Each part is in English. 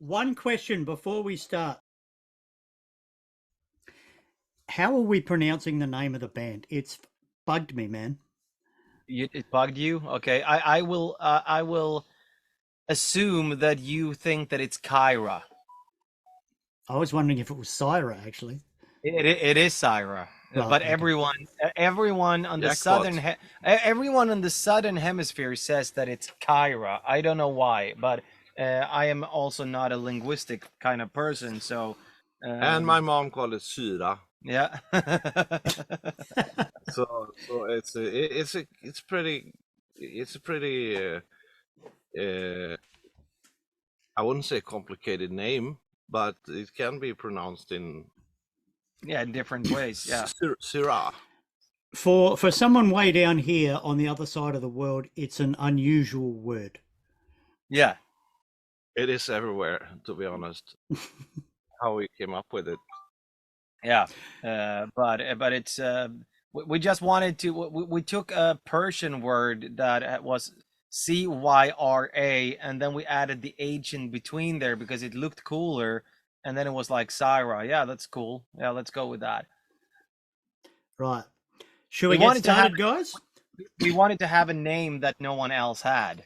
One question before we start. How are we pronouncing the name of the band? It's bugged me, man. It bugged you? Okay, I will assume that you think that it's Kyra. I was wondering if it was Syra, actually. It is Syra, Right, but okay. everyone on the Jackpot. everyone on the southern hemisphere says that it's Kyra. I don't know why, but I am also not a linguistic kind of person, so And my um, mom called it syra. yeah. So it's a pretty uh, I wouldn't say complicated name, but it can be pronounced in Yeah, in different ways. Yeah, syra. For someone way down here on the other side of the world, it's an unusual word. yeah. It is everywhere, to be honest. How we came up with it. Yeah, but it's we just wanted to we took a Persian word that was CYRA, and then we added the H in between there because it looked cooler, and then it was like Syra. Yeah, that's cool. Yeah, let's go with that. Right. Should We we get wanted to have started, guys? we wanted to have a name that no one else had.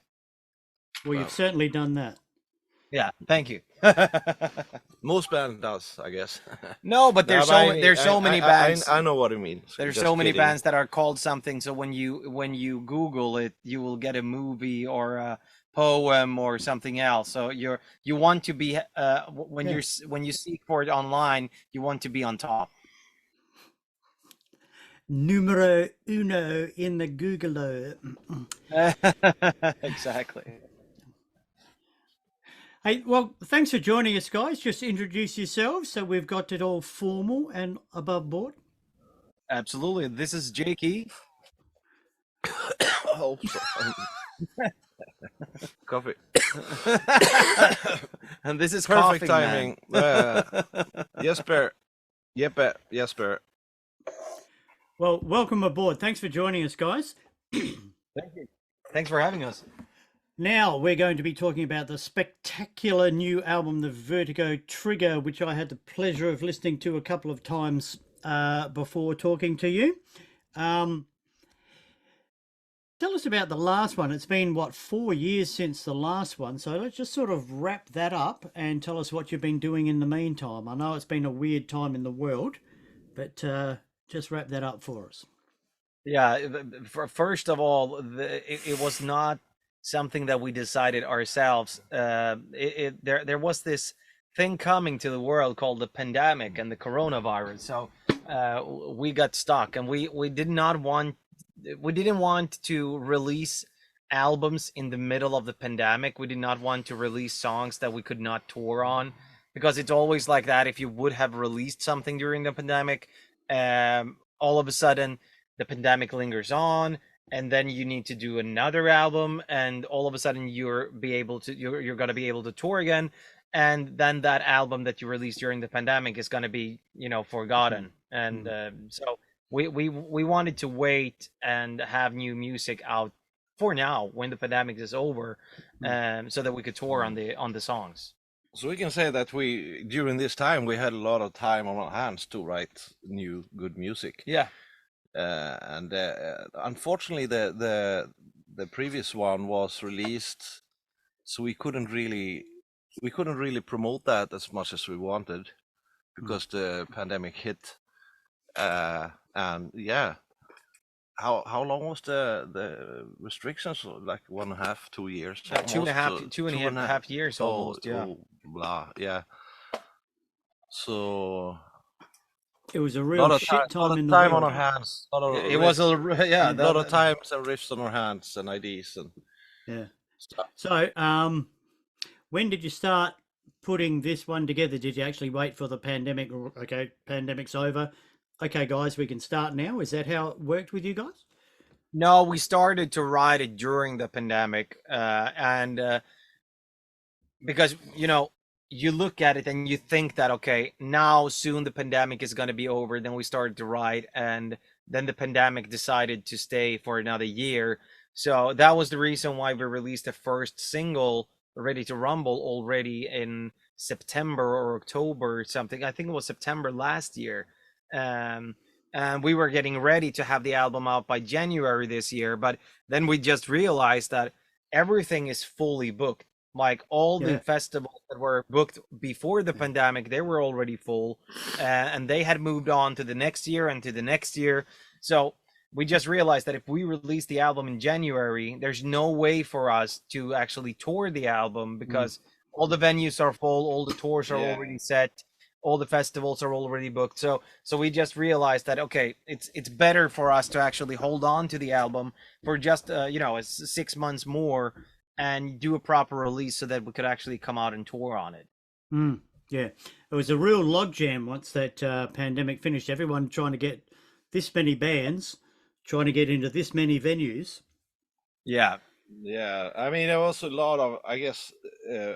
Well, you've Well, certainly done that. Yeah, thank you. most band does, I guess. No, but No, but there's so many bands. I know what it means. There's Just so many kidding. bands that are called something, so when you Google it, you will get a movie or a poem or something else. So you want to be Yeah. when you seek for it online, you want to be on top. Numero uno in the Google. Exactly. Hey, well, thanks for joining us, guys. Just introduce yourselves so we've got it all formal and above board. Absolutely. This is Jakey. Oh, coffee. And this is Perfect Coughing Man. timing. Jesper. Jeppe. Jesper. Well, welcome aboard. Thanks for joining us, guys. Thank you. Thanks for having us. Now we're going to be talking about the spectacular new album, The Vertigo Trigger, which I had the pleasure of listening to a couple of times before talking to you. Tell us about the last one. It's been, what, 4 years since the last one. So let's just sort of wrap that up and tell us what you've been doing in the meantime. I know it's been a weird time in the world, but just wrap that up for us. Yeah, first of all, it was not something that we decided ourselves. There was this thing coming to the world called the pandemic and the coronavirus. So we got stuck, and we didn't want to release albums in the middle of the pandemic. We did not want to release songs that we could not tour on, because it's always like that. If you would have released something during the pandemic, all of a sudden the pandemic lingers on, and then you need to do another album, and all of a sudden you're going to be able to tour again, and then that album that you released during the pandemic is going to be forgotten. And so we wanted to wait and have new music out for now when the pandemic is over, so that we could tour on the songs. So we can say that during this time, we had a lot of time on our hands to write new good music. Yeah. And unfortunately, the previous one was released, so we couldn't really promote that as much as we wanted because the pandemic hit. And yeah, how long was the restrictions? Like 1.5, 2 years? Two and a half, Almost, two and a half years almost. Yeah. Blah, yeah. So It was a a real lot of shit time, lot time of in the time on world. our hands. A lot of It was yeah. a lot of times and riffs on our hands and ideas and Yeah. stuff. So, when did you start putting this one together? Did you actually wait for the pandemic? Okay, pandemic's over. Okay, guys, we can start now. Is that how it worked with you guys? No, we started to write it during the pandemic, and because you look at it and you think that, okay, now soon the pandemic is going to be over. Then we started to write, and then the pandemic decided to stay for another year. So that was the reason why we released the first single, Ready to Rumble, already in September or October or something. I think it was September last year. And we were getting ready to have the album out by January this year, but then we just realized that everything is fully booked. Like all the Yeah. festivals that were booked before the pandemic, they were already full, and they had moved on to the next year and to the next year. So we just realized that if we release the album in January, there's no way for us to actually tour the album because all the venues are full, all the tours are already set, all the festivals are already booked. So we just realized that okay, it's better for us to actually hold on to the album for just 6 months more and do a proper release so that we could actually come out and tour on it. Yeah, it was a real logjam once that pandemic finished. Everyone trying to get this many bands, trying to get into this many venues. Yeah. Yeah, I mean there was a lot of, I guess,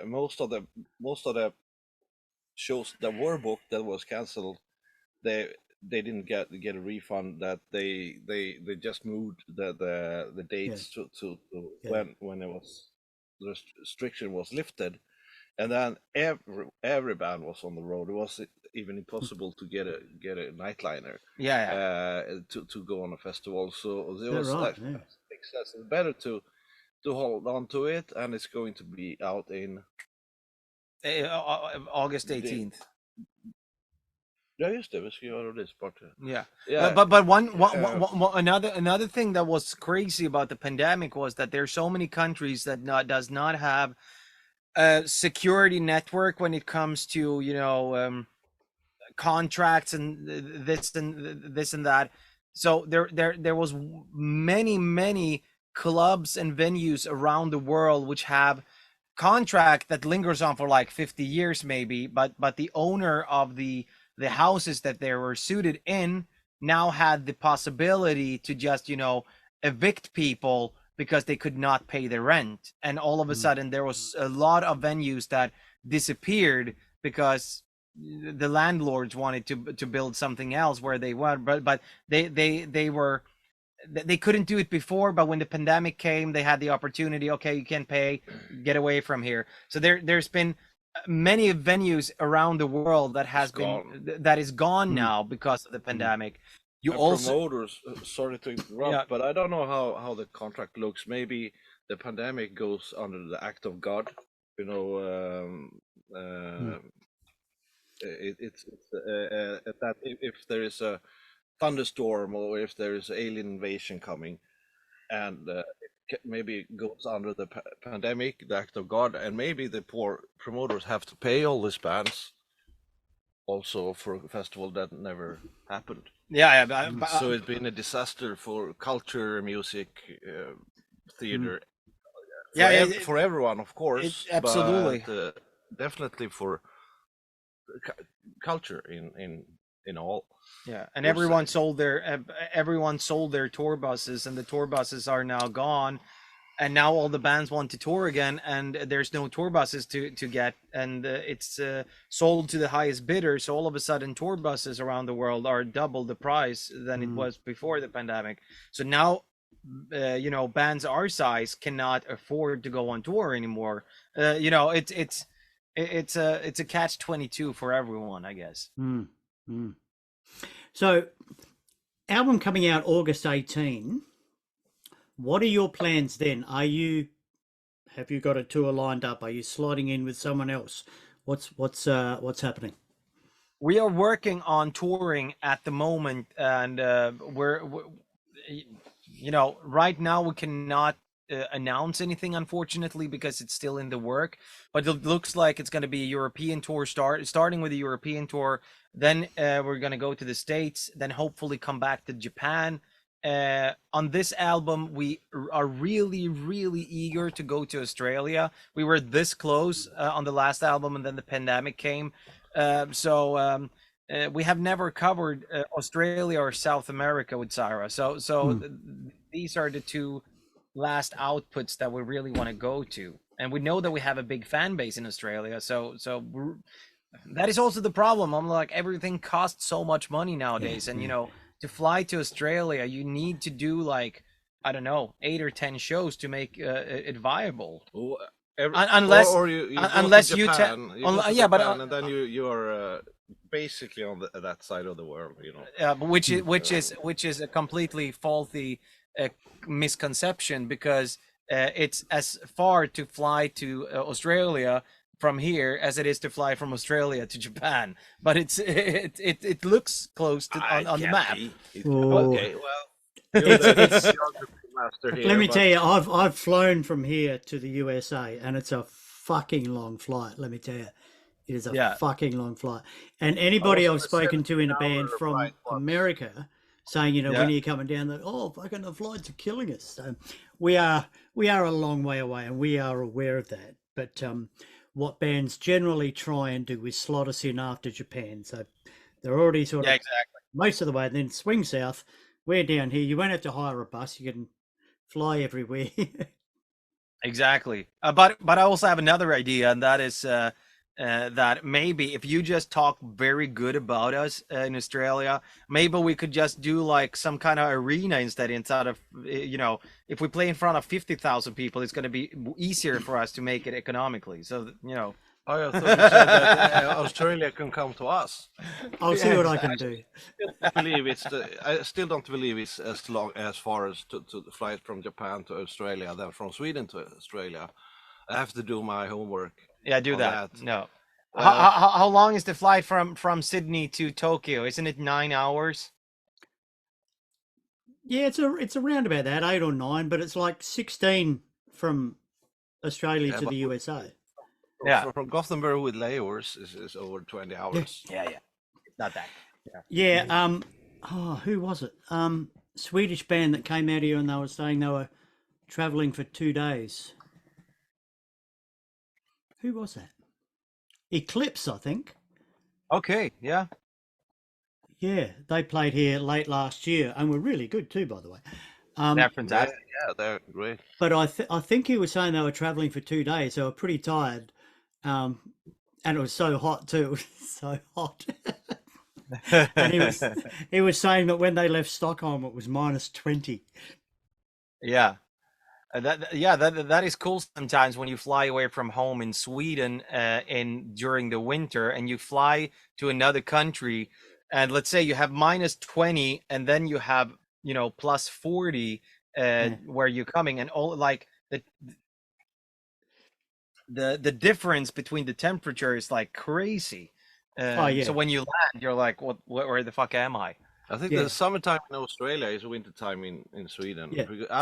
most of the shows that were booked that was cancelled, they didn't get a refund. That they just moved the dates to when it was the restriction was lifted, and then every band was on the road. It was even impossible to get a nightliner to go on a festival. So it was it's better to hold on to it, and it's going to be out in August 18th. Ja, just det. Vi ska göra det sport. Yeah. But another thing that was crazy about the pandemic was that there's so many countries that does not have a security network when it comes to contracts and this and that. So there was many clubs and venues around the world which have contract that lingers on for like 50 years maybe, but the owner of the houses that they were suited in now had the possibility to just evict people because they could not pay their rent, and all of a sudden there was a lot of venues that disappeared because the landlords wanted to build something else where they were, but they couldn't do it before, but when the pandemic came, they had the opportunity. Okay, you can't pay, get away from here. So there's been many venues around the world that is gone now because of the pandemic. Promoters, sorry to interrupt, but I don't know how the contract looks. Maybe the pandemic goes under the act of God. It's that if there is a thunderstorm or if there is alien invasion coming, and maybe it goes under the pandemic, the act of God, and maybe the poor promoters have to pay all these bands also for a festival that never happened. So it's been a disaster for culture, music, theater, for everyone, of course. Absolutely, but, definitely for culture in all. Yeah, and everyone sold their tour buses, and the tour buses are now gone, and now all the bands want to tour again, and there's no tour buses to get, and it's sold to the highest bidder. So all of a sudden, tour buses around the world are double the price than it was before the pandemic. So now, bands our size cannot afford to go on tour anymore. It's a catch-22 for everyone, I guess. So, album coming out August 18. What are your plans then? Have you got a tour lined up? Are you sliding in with someone else? What's happening? We are working on touring at the moment, and we're right now we cannot announce anything, unfortunately, because it's still in the work. But it looks like it's going to be a European tour, starting with a European tour. Then we're going to go to the States, then hopefully come back to Japan. On this album, we are really, really eager to go to Australia. We were this close on the last album, and then the pandemic came. So we have never covered Australia or South America with CYHRA. So these are the two last outputs that we really want to go to. And we know that we have a big fan base in Australia. So that is also the problem. I'm like, everything costs so much money nowadays. And, to fly to Australia, you need to do 8 or 10 shows to make it viable. Oh, unless or you go unless to you Japan, you go to yeah, but Japan, and then you're basically on that side of the world, you know. which is a completely faulty misconception, because it's as far to fly to Australia from here as it is to fly from Australia to Japan. But it looks close to on the map. Oh. Okay, well, you're It's the it's. geography master here. Let me but tell you, I've flown from here to the USA, and it's a fucking long flight. Let me tell you, it is a Yeah. fucking long flight. And I anybody was on I've a spoken to in a band 17-hour flight from once. America saying, you know, Yeah. when are you coming down? That fucking the flights are killing us. So we are a long way away, and we are aware of that. But what bands generally try and do is slot us in after Japan. So they're already sort Yeah, of exactly. most of the way, and then swing south. We're down here. You won't have to hire a bus. You can fly everywhere. Exactly. But I also have another idea, and that is that maybe if you just talk very good about us in Australia, maybe we could just do like some kind of arena instead of if we play in front of 50,000 people, it's going to be easier for us to make it economically. So Oh, I thought you said that Australia can come to us. I'll see Yeah, what I can do. I still don't believe it's as far as to the flight from Japan to Australia than from Sweden to Australia. I have to do my homework. yeah, do on that. No. Well, How long is the flight from Sydney to Tokyo? Isn't it 9 hours? Yeah, it's around about that 8 or 9, but it's like 16 from Australia Yeah, to but the USA. Yeah. from Gothenburg with layovers is over 20 hours. Yeah. Not that. Yeah. Who was it? Swedish band that came out here and they were saying they were traveling for 2 days. Who was that? Eclipse, I think. Okay. Yeah. Yeah, they played here late last year and were really good too, by the way. They're Yeah, fantastic. yeah, they're great. But I think he was saying they were traveling for 2 days. They were pretty tired, and it was so hot too. It was so hot. And he was saying that when they left Stockholm, it was -20. Yeah. That is cool sometimes when you fly away from home in Sweden in during the winter, and you fly to another country, and let's say you have -20 and then you have +40 Yeah. where you're coming, and all like the difference between the temperature is like crazy. Oh yeah. So when you land, you're like, what where the fuck am I? I think Yeah. the summertime in Australia is wintertime in Sweden. Yeah, Because yeah.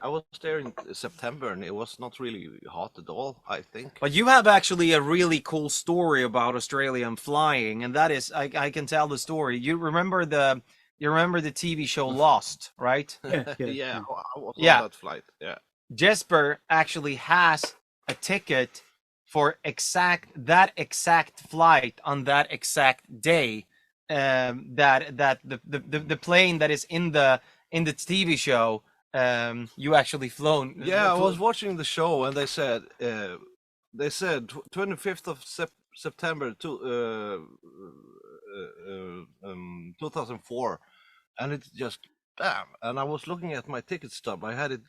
I was there in September and it was not really hot at all, I think. But you have actually a really cool story about Australian flying, and that is, I can tell the story. You remember the TV show Lost, right? Yeah, Yeah, yeah. I was Yeah. on that flight. Yeah. Jesper actually has a ticket for that exact flight on that exact day. That the plane that is in the TV show, you actually flown. Yeah, I was watching the show and they said 25th of September 2004, and it's just bam. And I was looking at my ticket stub. I had it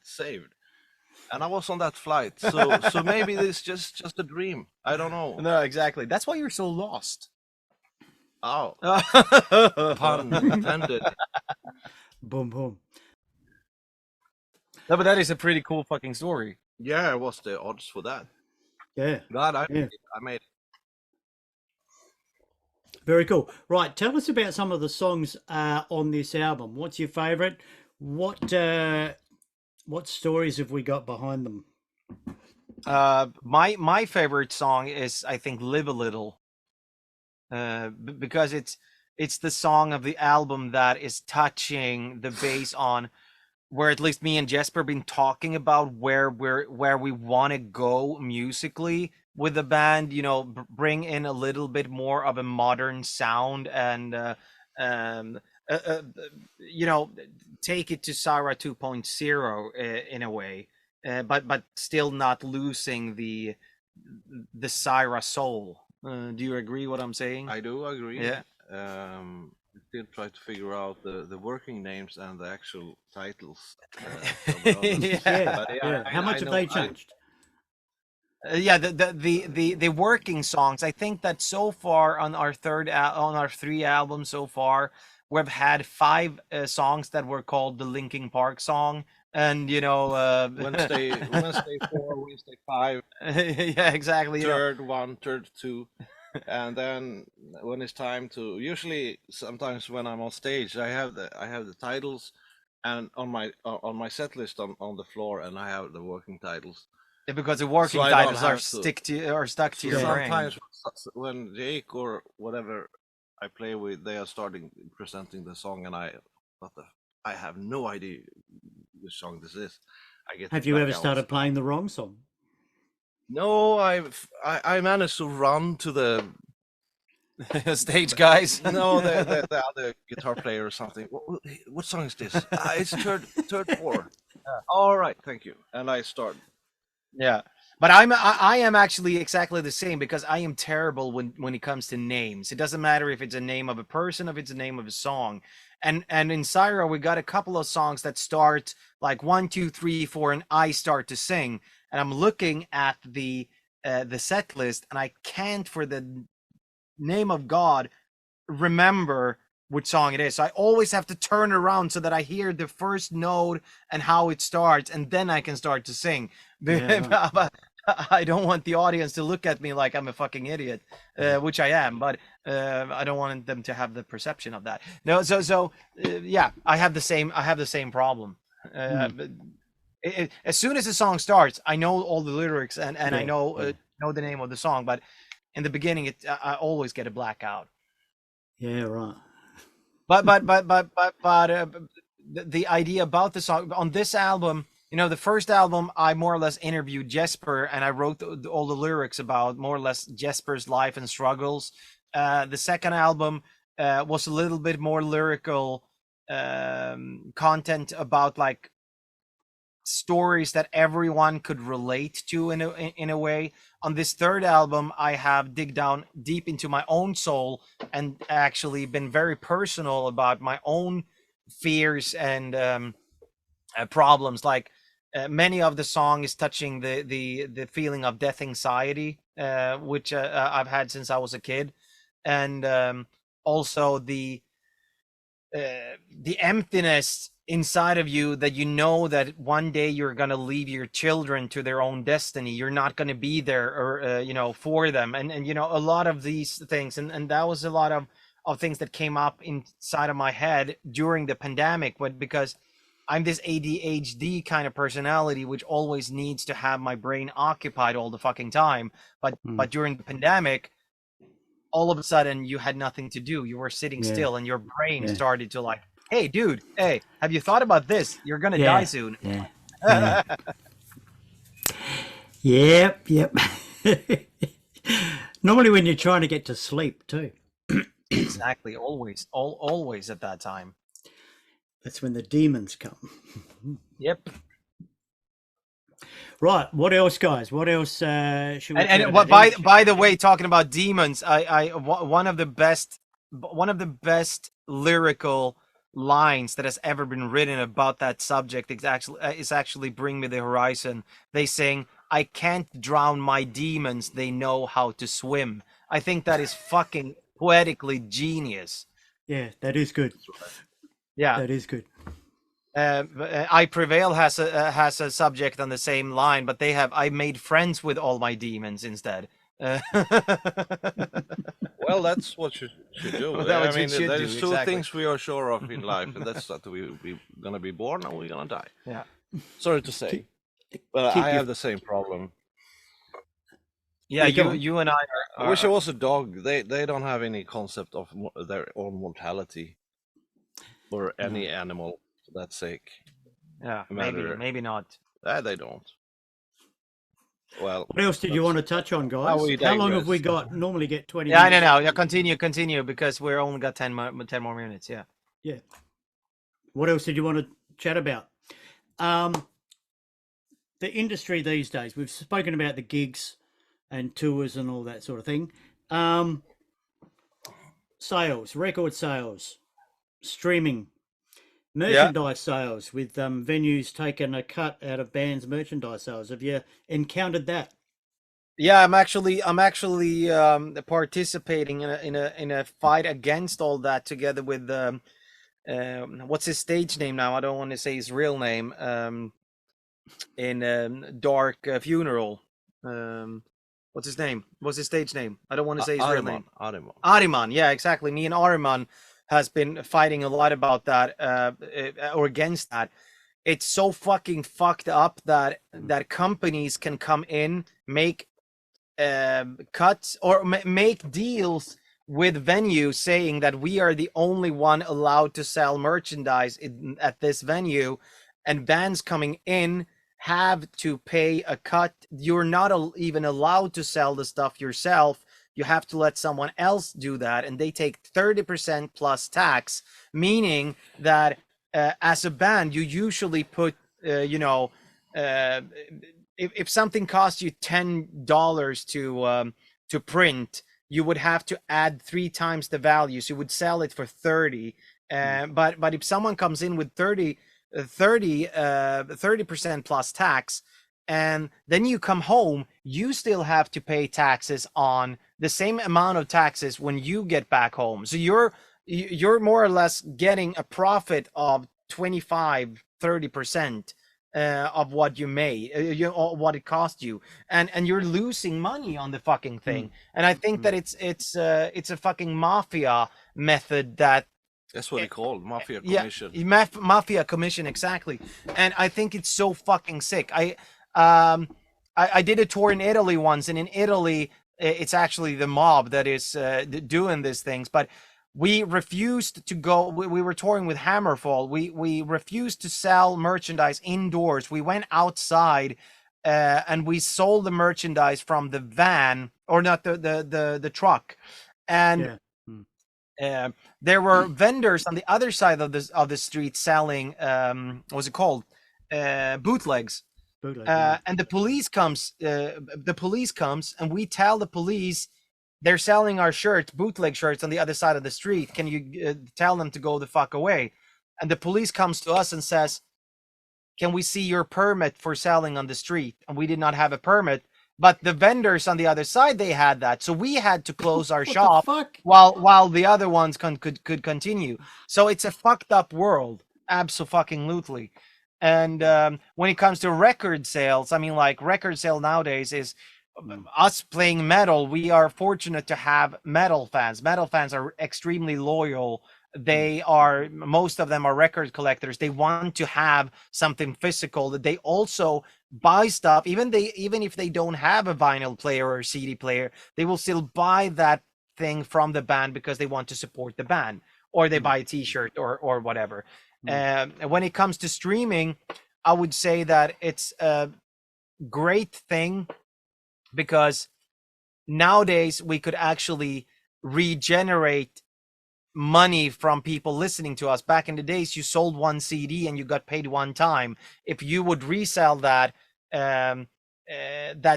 saved, and I was on that flight. So maybe this just a dream. I don't know. No, exactly. That's why you're so lost. Oh, No, pun intended. Boom, boom. but that is a pretty cool fucking story. Yeah, what's the odds for that? Yeah, God, I yeah. made it. Very cool. Right, tell us about some of the songs on this album. What's your favourite? What stories have we got behind them? My favorite song is, I think, "Live a Little," because it's the song of the album that is touching the base on where at least me and Jesper been talking about where we want to go musically with the band. Bring in a little bit more of a modern sound, and um, uh, uh, take it to CYHRA 2.0 in a way, but still not losing the CYHRA soul. Do you agree what I'm saying? I do agree. Yeah. I still try to figure out the working names and the actual titles. Yeah. Yeah, But yeah. How much have they changed? Yeah, the working songs. I think that so far on our on our 3 albums so far, we've had 5 songs that were called the Linkin Park song, and Wednesday 4, Wednesday 5, yeah, exactly. third 1, third 2. And then when it's time to, usually sometimes when I'm on stage, I have the titles, and on my set list on the floor, and I have the working titles. Because the So working I don't titles are have to. stuck to So your Yeah. brain. sometimes when Jake or whatever I play with, they are starting presenting the song, and I have no idea which song this is. I get Have you ever blackouts. started playing the wrong song? No, I managed to run to the Stage guys. no the other guitar player or something. What song is this? It's third 4. All right, thank you. And I start. Yeah, but I am actually exactly the same because I am terrible when it comes to names. It doesn't matter if it's a name of a person, if it's a name of a song. And in CYHRA we got a couple of songs that start like 1, 2, 3, 4, and I start to sing, and I'm looking at the set list, and I can't for the name of God remember which song it is. So I always have to turn around so that I hear the first note and how it starts, and then I can start to sing. Yeah, But I don't want the audience to look at me like I'm a fucking idiot, which I am. But I don't want them to have the perception of that. No, yeah, I have the same problem. As soon as the song starts, I know all the lyrics and I Yeah, know the name of the song, but in the beginning, I always get a blackout. yeah, right. But the idea about the song on this album, the first album, I more or less interviewed Jesper, and I wrote all the lyrics about more or less Jesper's life and struggles. The second album was a little bit more lyrical content about like stories that everyone could relate to in a way. On this third album, I have dig down deep into my own soul and actually been very personal about my own fears and problems. Like many of the song is touching the feeling of death anxiety, which I've had since I was a kid, and also the emptiness inside of you that you know that one day you're going to leave your children to their own destiny. You're not going to be there or for them, and a lot of these things, and that was a lot of things that came up inside of my head during the pandemic. But because I'm this ADHD kind of personality which always needs to have my brain occupied all the fucking time, but during the pandemic, all of a sudden you had nothing to do. You were sitting Yeah, still, and your brain yeah, started to like, hey, dude, hey, have you thought about this? You're gonna yeah, die soon. yeah, yeah. Yep, yep. Normally when you're trying to get to sleep too. Exactly. Always at that time. That's when the demons come. Yep. Right. What else, guys? What else should we chat And about? by the way, talking about demons, one of the best lyrical lines that has ever been written about that subject is actually "Bring Me the Horizon." They sing, "I can't drown my demons; they know how to swim." I think that is fucking poetically genius. Yeah, that is good. Yeah. That is good. I Prevail has a subject on the same line, but they have I made friends with all my demons instead. Well, that's what you should do. Well, that I what you mean, should there's do, two exactly. things we are sure of in life, and that's that we're gonna be born and we're gonna die. Yeah. Sorry to say, but keep I your- have the same problem. Yeah, go on. you and I I wish I was a dog. They don't have any concept of their own mortality, or any animal for that sake. yeah, matter. maybe not. They don't. Well, What else did you want to touch on, guys? we How long have we digress. got? Normally get 20 Yeah, minutes. no. Yeah, continue because we're only got 10 more minutes. Yeah. Yeah. What else did you want to chat about? The industry these days. We've spoken about the gigs and tours and all that sort of thing. Sales, record sales, streaming, merchandise sales, with venues taking a cut out of bands' merchandise sales. Have you encountered that? Yeah, I'm actually participating in a fight against all that together with what's his stage name now? I don't want to say his real name. In Dark Funeral. What's his name? What's his stage name? I don't want to say his real Ariman, name. Ariman. Ariman, yeah, exactly. Me and Ariman has been fighting a lot about that, or against that. It's so fucking fucked up that companies can come in, make cuts or make deals with venues saying that we are the only one allowed to sell merchandise at this venue, and bands coming in have to pay a cut. You're not even allowed to sell the stuff yourself. You have to let someone else do that, and they take 30% plus tax, meaning that as a band, you usually put, uh, if something costs you $10 to print, you would have to add 3 times the value. So you would sell it for 30. But if someone comes in with 30% plus tax, and then you come home, you still have to pay taxes on the same amount of taxes when you get back home. So you're more or less getting a profit of 25-30% of what you made, what it cost you, and you're losing money on the fucking thing. And I think that it's a fucking mafia method that, That's what they call mafia yeah, commission. mafia commission, exactly. And I think it's so fucking sick. I did a tour in Italy once, and in Italy it's actually the mob that is doing these things, but we refused to go. We were touring with Hammerfall. We refused to sell merchandise indoors. We went outside, and we sold the merchandise from the van, or not the truck. And there were vendors on the other side of the street selling, what's it called, bootlegs. And the police comes. And we tell the police they're selling our shirts, bootleg shirts, on the other side of the street. Can you tell them to go the fuck away? And the police comes to us and says, "Can we see your permit for selling on the street?" And we did not have a permit, but the vendors on the other side, they had that. So we had to close our shop while the other ones could continue. So it's a fucked up world, absolutely. And when it comes to record sales, I mean, like, record sale nowadays is us playing metal. We are fortunate to have metal fans. Metal fans are extremely loyal. Most of them are record collectors. They want to have something physical. That they also buy stuff, even if they don't have a vinyl player or CD player, they will still buy that thing from the band because they want to support the band, or they buy a t-shirt or whatever. When it comes to streaming, I would say that it's a great thing, because nowadays we could actually regenerate money from people listening to us. Back in the days, you sold one CD and you got paid one time. If you would resell that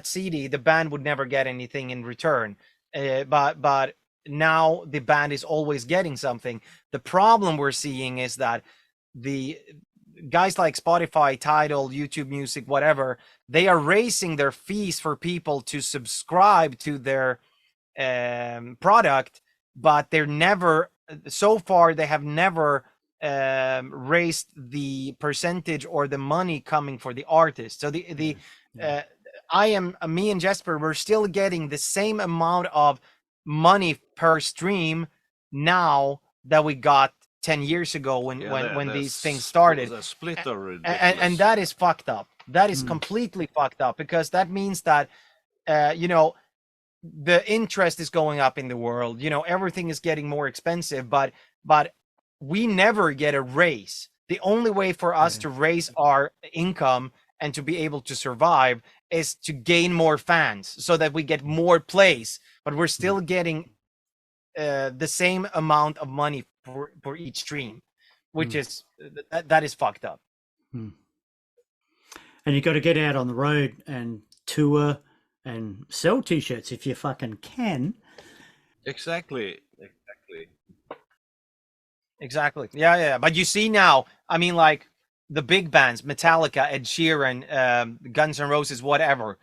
CD, the band would never get anything in return. But now the band is always getting something. The problem we're seeing is that the guys like Spotify, Tidal, YouTube Music, whatever, they are raising their fees for people to subscribe to their product, but they're never, so far, they have never raised the percentage or the money coming for the artist. So me and Jesper, we're still getting the same amount of money per stream now that we got 10 years ago when these things started. The split are ridiculous. And that is fucked up. That is completely fucked up, because that means that the interest is going up in the world. Everything is getting more expensive, but we never get a raise. The only way for us to raise our income and to be able to survive is to gain more fans, so that we get more plays, but we're still getting the same amount of money for each stream, which is that is fucked up. And you got to get out on the road and tour and sell t-shirts if you fucking can. Exactly. Yeah. But you see now, I mean, like, the big bands, Metallica, Ed Sheeran, Guns N' Roses, whatever,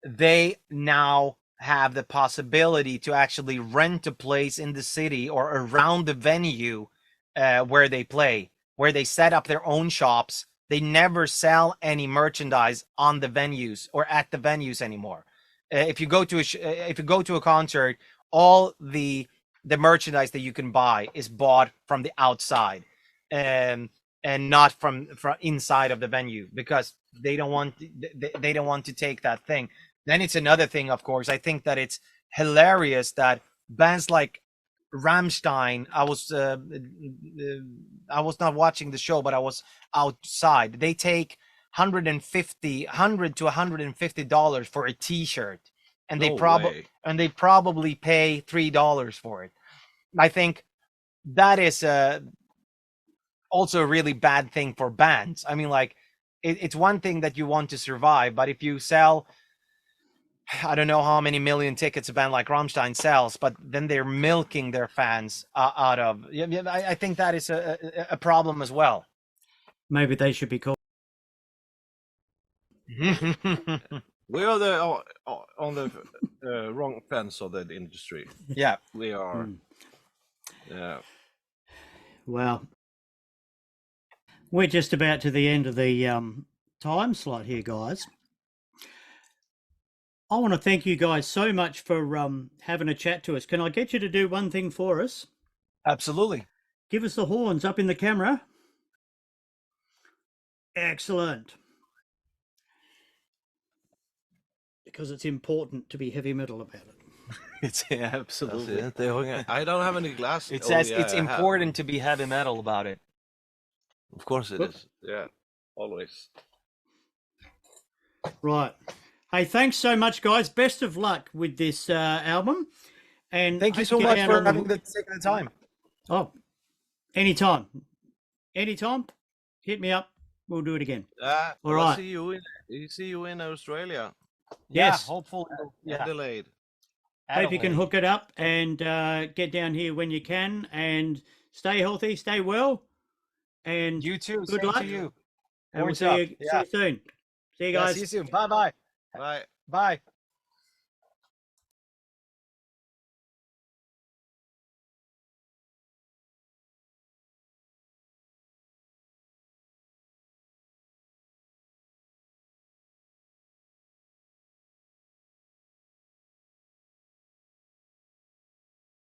they now have the possibility to actually rent a place in the city or around the venue where they play, where they set up their own shops. They never sell any merchandise on the venues or at the venues anymore. If you go to a concert, all the merchandise that you can buy is bought from the outside, and not from inside of the venue, because they don't want to take that thing. Then it's another thing, of course. I think that it's hilarious that bands like Rammstein, I was not watching the show, but I was outside. They take $100 to $150 for a T-shirt, and No way. they probably pay $3 for it. I think that is also a really bad thing for bands. I mean, like, it's one thing that you want to survive, but if you sell, I don't know how many million tickets a band like Rammstein sells, but then they're milking their fans out of. I think that is a problem as well. Maybe they should be called. We are on the wrong fence of that industry. Yeah, we are. Yeah. Well, we're just about to the end of the time slot here, guys. I want to thank you guys so much for having a chat to us. Can I get you to do one thing for us? Absolutely. Give us the horns up in the camera. Excellent. Because it's important to be heavy metal about it. It's absolutely. I don't have any glasses. It says it's important to be heavy metal about it. Of course it is. Yeah, always. Right. Hey, thanks so much, guys. Best of luck with this album. And thank you so much for taking the time. Oh, anytime. Anytime. Hit me up. We'll do it again. All right. See you in Australia. Yes. Yeah, hopefully. Yeah. Adelaide. Hope you can hook it up and get down here when you can. And stay healthy, stay well. And you too. Good luck to you. And we'll see you soon. See you guys. Yeah, see you soon. Bye-bye. Bye. Bye.